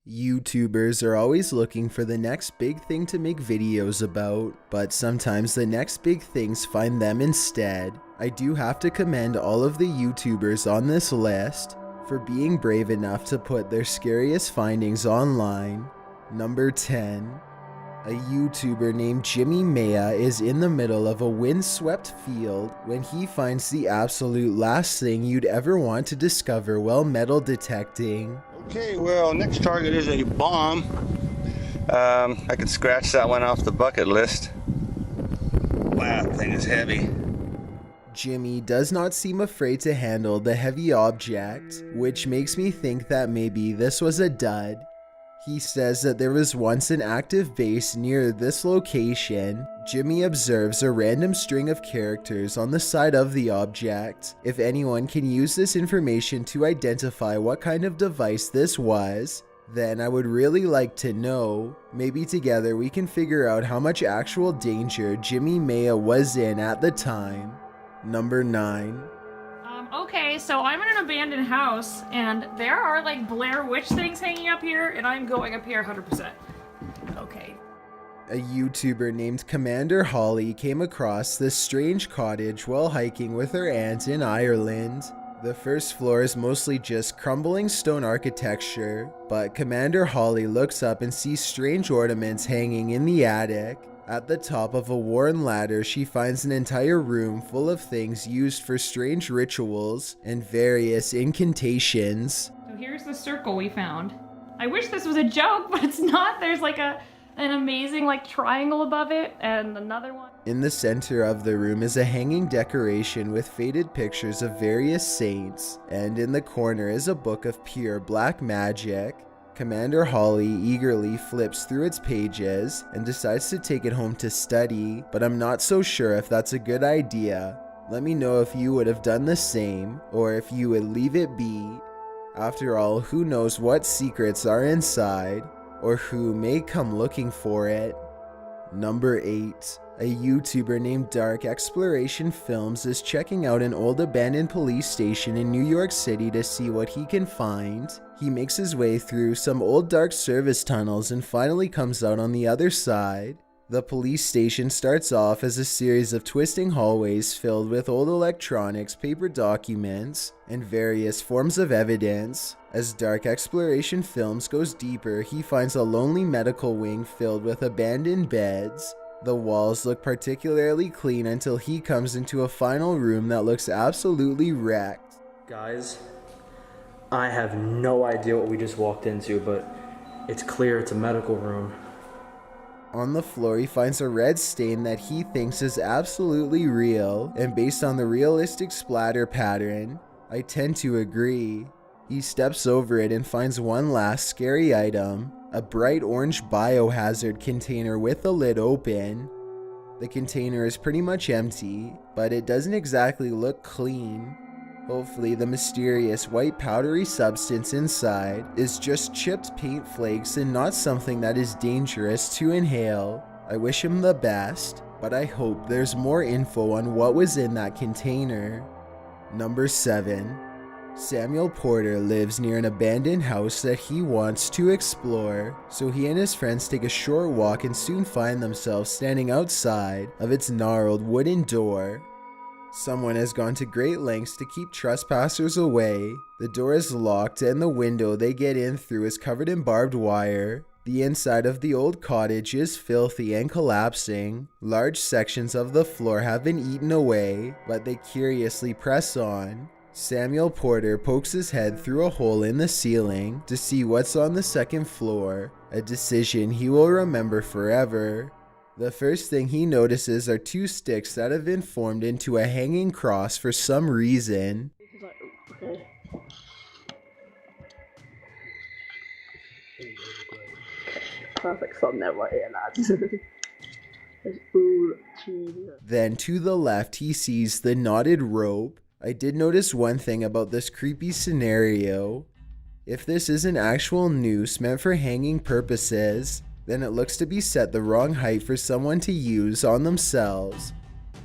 YouTubers are always looking for the next big thing to make videos about, but sometimes the next big things find them instead. I do have to commend all of the YouTubers on this list for being brave enough to put their scariest findings online. Number 10. A YouTuber named Jimmy Maya is in the middle of a windswept field when he finds the absolute last thing you'd ever want to discover while metal detecting. Okay, well, next target is a bomb. I could scratch that one off the bucket list. Wow, that thing is heavy. Jimmy does not seem afraid to handle the heavy object, which makes me think that maybe this was a dud. He says that there was once an active base near this location. Jimmy observes a random string of characters on the side of the object. If anyone can use this information to identify what kind of device this was, then I would really like to know. Maybe together we can figure out how much actual danger Jimmy Maya was in at the time. Number 9. Okay, so I'm in an abandoned house, and there are, like, Blair Witch things hanging up here, and I'm going up here 100%. Okay. A YouTuber named Commander Holly came across this strange cottage while hiking with her aunt in Ireland. The first floor is mostly just crumbling stone architecture, but Commander Holly looks up and sees strange ornaments hanging in the attic. At the top of a worn ladder, she finds an entire room full of things used for strange rituals and various incantations. So here's the circle we found. I wish this was a joke, but it's not. There's like an amazing like triangle above it and another one. In the center of the room is a hanging decoration with faded pictures of various saints, and in the corner is a book of pure black magic. Commander Holly eagerly flips through its pages and decides to take it home to study, but I'm not so sure if that's a good idea. Let me know if you would have done the same, or if you would leave it be. After all, who knows what secrets are inside, or who may come looking for it. Number 8. A YouTuber named Dark Exploration Films is checking out an old abandoned police station in New York City to see what he can find. He makes his way through some old dark service tunnels and finally comes out on the other side. The police station starts off as a series of twisting hallways filled with old electronics, paper documents, and various forms of evidence. As Dark Exploration Films goes deeper, he finds a lonely medical wing filled with abandoned beds. The walls look particularly clean until he comes into a final room that looks absolutely wrecked. Guys, I have no idea what we just walked into, but it's clear it's a medical room. On the floor, he finds a red stain that he thinks is absolutely real, and based on the realistic splatter pattern, I tend to agree. He steps over it and finds one last scary item, a bright orange biohazard container with the lid open. The container is pretty much empty, but it doesn't exactly look clean. Hopefully the mysterious white powdery substance inside is just chipped paint flakes and not something that is dangerous to inhale. I wish him the best, but I hope there's more info on what was in that container. Number 7. Samuel Porter lives near an abandoned house that he wants to explore, so he and his friends take a short walk and soon find themselves standing outside of its gnarled wooden door. Someone has gone to great lengths to keep trespassers away. The door is locked and the window they get in through is covered in barbed wire. The inside of the old cottage is filthy and collapsing. Large sections of the floor have been eaten away, but they curiously press on. Samuel Porter pokes his head through a hole in the ceiling to see what's on the second floor, a decision he will remember forever. The first thing he notices are 2 sticks that have been formed into a hanging cross for some reason. Perfect thumbnail right here, lads. Then to the left he sees the knotted rope. I did notice one thing about this creepy scenario. If this is an actual noose meant for hanging purposes, then it looks to be set the wrong height for someone to use on themselves.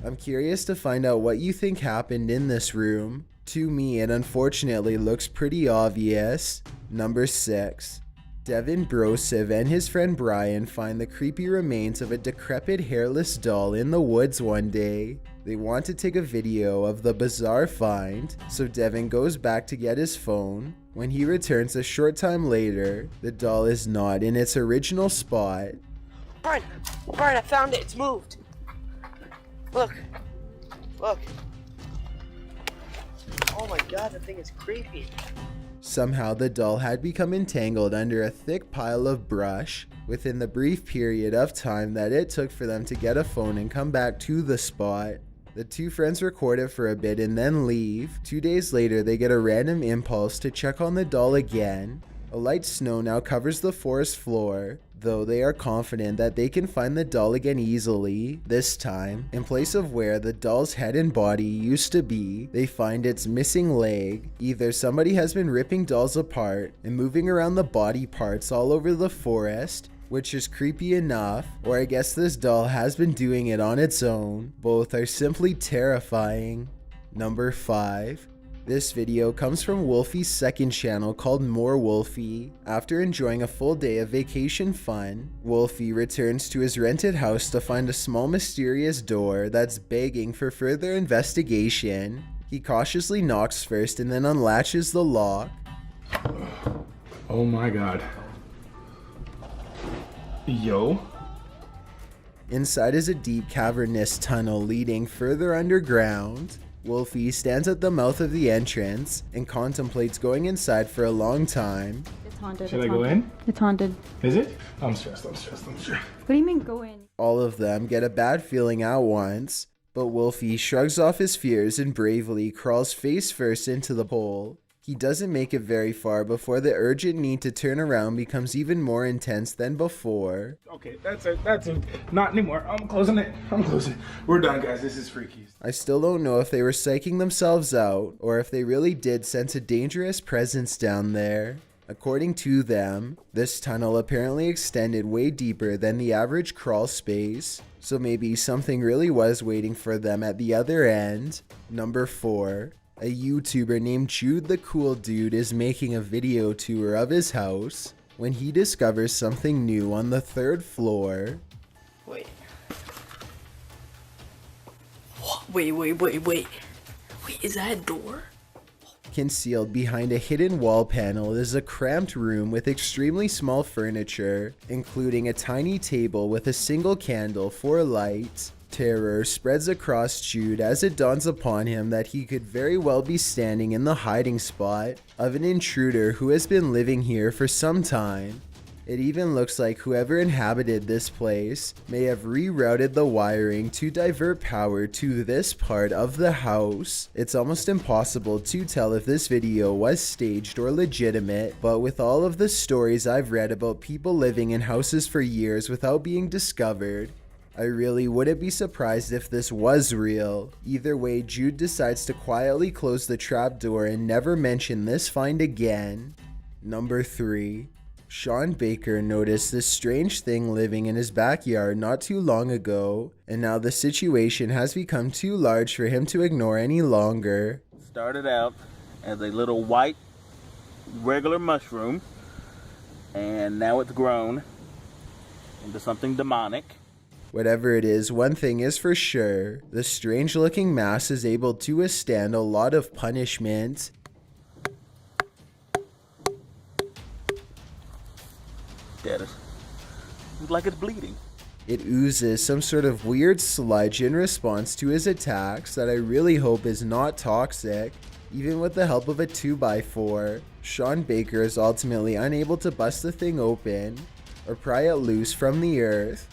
I'm curious to find out what you think happened in this room. To me, it unfortunately looks pretty obvious. Number 6. Devin Brosiv and his friend Brian find the creepy remains of a decrepit hairless doll in the woods one day. They want to take a video of the bizarre find, so Devin goes back to get his phone. When he returns a short time later, the doll is not in its original spot. Brian, I found it. It's moved. Look. Oh my god, that thing is creepy. Somehow the doll had become entangled under a thick pile of brush within the brief period of time that it took for them to get a phone and come back to the spot. The two friends record it for a bit and then leave. 2 days later, they get a random impulse to check on the doll again. A light snow now covers the forest floor, though they are confident that they can find the doll again easily. This time, in place of where the doll's head and body used to be, they find its missing leg. Either somebody has been ripping dolls apart and moving around the body parts all over the forest, which is creepy enough, or I guess this doll has been doing it on its own. Both are simply terrifying. Number 5. This video comes from Wolfie's second channel called More Wolfie. After enjoying a full day of vacation fun, Wolfie returns to his rented house to find a small mysterious door that's begging for further investigation. He cautiously knocks first and then unlatches the lock. Oh my god. Yo. Inside is a deep cavernous tunnel leading further underground. Wolfie stands at the mouth of the entrance and contemplates going inside for a long time. It's haunted. Should I go in? It's haunted. Is it? I'm stressed. What do you mean go in? All of them get a bad feeling at once, but Wolfie shrugs off his fears and bravely crawls face first into the hole. He doesn't make it very far before the urgent need to turn around becomes even more intense than before. Okay, that's it. Not anymore. I'm closing it. We're done, guys. This is freaky. I still don't know if they were psyching themselves out or if they really did sense a dangerous presence down there. According to them, this tunnel apparently extended way deeper than the average crawl space, so maybe something really was waiting for them at the other end. Number 4. A YouTuber named Jude the Cool Dude is making a video tour of his house when he discovers something new on the 3rd floor. Wait. Wait, is that a door? Concealed behind a hidden wall panel is a cramped room with extremely small furniture, including a tiny table with a single candle for light. Terror spreads across Jude as it dawns upon him that he could very well be standing in the hiding spot of an intruder who has been living here for some time. It even looks like whoever inhabited this place may have rerouted the wiring to divert power to this part of the house. It's almost impossible to tell if this video was staged or legitimate, but with all of the stories I've read about people living in houses for years without being discovered, I really wouldn't be surprised if this was real. Either way, Jude decides to quietly close the trapdoor and never mention this find again. Number 3. Sean Baker noticed this strange thing living in his backyard not too long ago, and now the situation has become too large for him to ignore any longer. Started out as a little white regular mushroom, and now it's grown into something demonic. Whatever it is, one thing is for sure, the strange-looking mass is able to withstand a lot of punishment. Dead. It's like it's bleeding. It oozes some sort of weird sludge in response to his attacks that I really hope is not toxic. Even with the help of a 2x4, Sean Baker is ultimately unable to bust the thing open or pry it loose from the earth.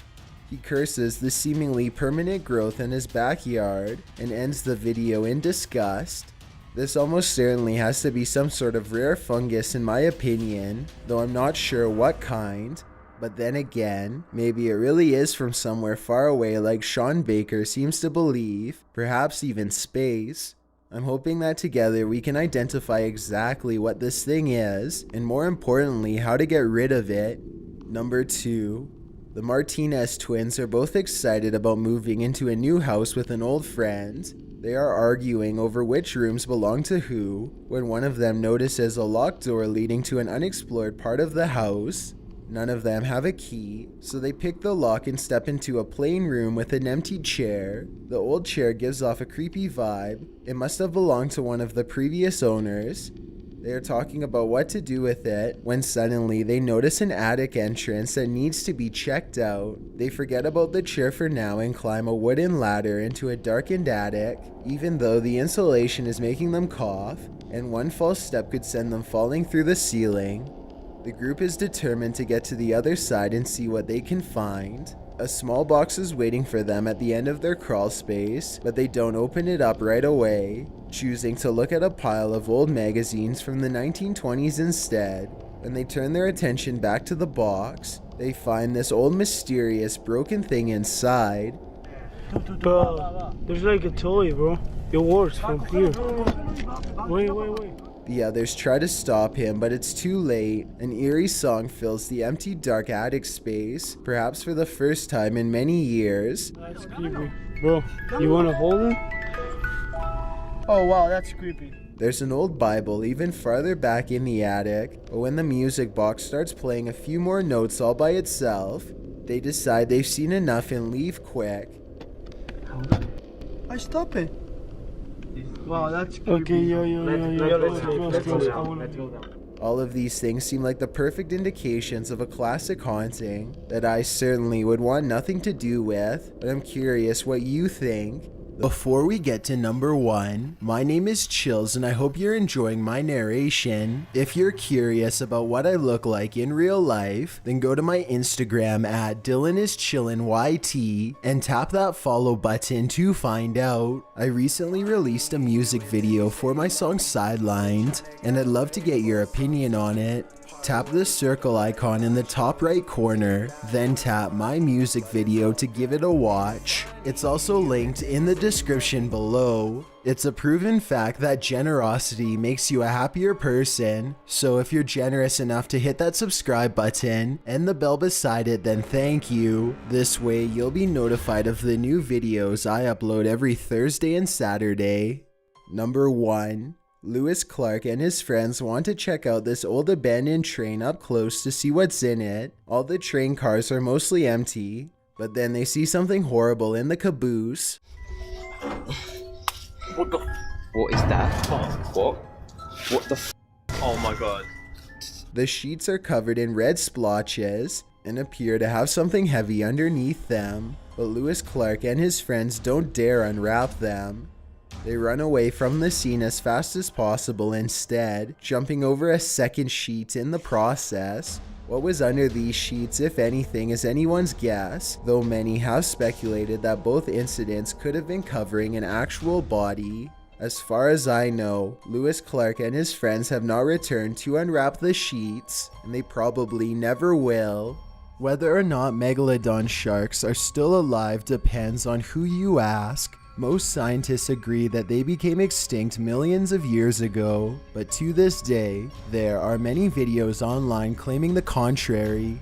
He curses the seemingly permanent growth in his backyard and ends the video in disgust. This almost certainly has to be some sort of rare fungus in my opinion, though I'm not sure what kind. But then again, maybe it really is from somewhere far away like Sean Baker seems to believe, perhaps even space. I'm hoping that together we can identify exactly what this thing is, and more importantly, how to get rid of it. Number 2. The Martinez twins are both excited about moving into a new house with an old friend. They are arguing over which rooms belong to who when one of them notices a locked door leading to an unexplored part of the house. None of them have a key, so they pick the lock and step into a plain room with an empty chair. The old chair gives off a creepy vibe. It must have belonged to one of the previous owners. They are talking about what to do with it when suddenly they notice an attic entrance that needs to be checked out. They forget about the chair for now and climb a wooden ladder into a darkened attic, even though the insulation is making them cough, and one false step could send them falling through the ceiling. The group is determined to get to the other side and see what they can find. A small box is waiting for them at the end of their crawl space, but they don't open it up right away, choosing to look at a pile of old magazines from the 1920s instead. When they turn their attention back to the box, they find this old mysterious broken thing inside. Bro, there's like a toy, bro. It works from here. Wait. The others try to stop him, but it's too late. An eerie song fills the empty dark attic space, perhaps for the first time in many years. That's creepy. Bro, you wanna hold him? Oh wow, that's creepy. There's an old Bible even farther back in the attic, but when the music box starts playing a few more notes all by itself, they decide they've seen enough and leave quick. I stop it. Wow, that's creepy. Okay, let's go. All of these things seem like the perfect indications of a classic haunting that I certainly would want nothing to do with, but I'm curious what you think. Before we get to number 1, my name is Chills and I hope you're enjoying my narration. If you're curious about what I look like in real life, then go to my Instagram at DylanIsChillinYT and tap that follow button to find out. I recently released a music video for my song Sidelined, and I'd love to get your opinion on it. Tap the circle icon in the top right corner, then tap my music video to give it a watch. It's also linked in the description below. It's a proven fact that generosity makes you a happier person, so if you're generous enough to hit that subscribe button and the bell beside it, then thank you. This way you'll be notified of the new videos I upload every Thursday and Saturday. Number 1. Lewis Clark and his friends want to check out this old abandoned train up close to see what's in it. All the train cars are mostly empty, but then they see something horrible in the caboose. What is that? What the Oh my god. The sheets are covered in red splotches and appear to have something heavy underneath them, but Lewis Clark and his friends don't dare unwrap them. They run away from the scene as fast as possible instead, jumping over a second sheet in the process. What was under these sheets, if anything, is anyone's guess, though many have speculated that both incidents could have been covering an actual body. As far as I know, Lewis Clark and his friends have not returned to unwrap the sheets, and they probably never will. Whether or not megalodon sharks are still alive depends on who you ask. Most scientists agree that they became extinct millions of years ago, but to this day, there are many videos online claiming the contrary.